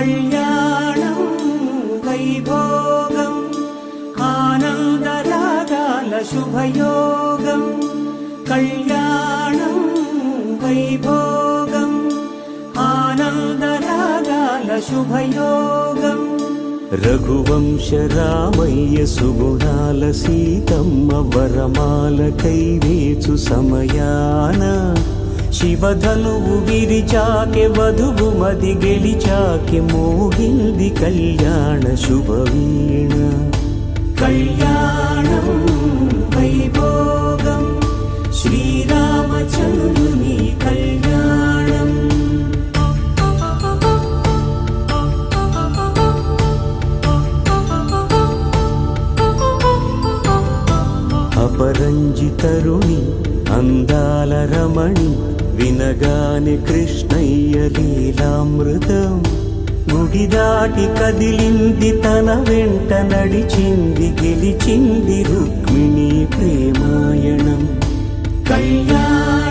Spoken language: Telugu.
కళ్యాణం వైభోగం ఆనందరాగాల శుభయోగం. కళ్యాణం వైభోగం ఆనందరాగాల శుభయోగం. రఘువంశ రామయ్య సుగుణాల సీతమ్మ వరమాల కైవేచు సమయాన శివధనువు విరిచాకె వధువు మది గెలిచాకె మోగింది కళ్యాణ శుభవీణ. కళ్యాణం వైభోగం శ్రీరామచంద్రుని కళ్యాణం. అపరంజి తరుణి అందాల రమణి వినగానే కృష్ణయ్య లీలామృతం. గుడి దాటి కదిలింది తన వెంట నడిచింది గెలిచింది రుక్మిణి ప్రేమాయణం. కళ్యాణ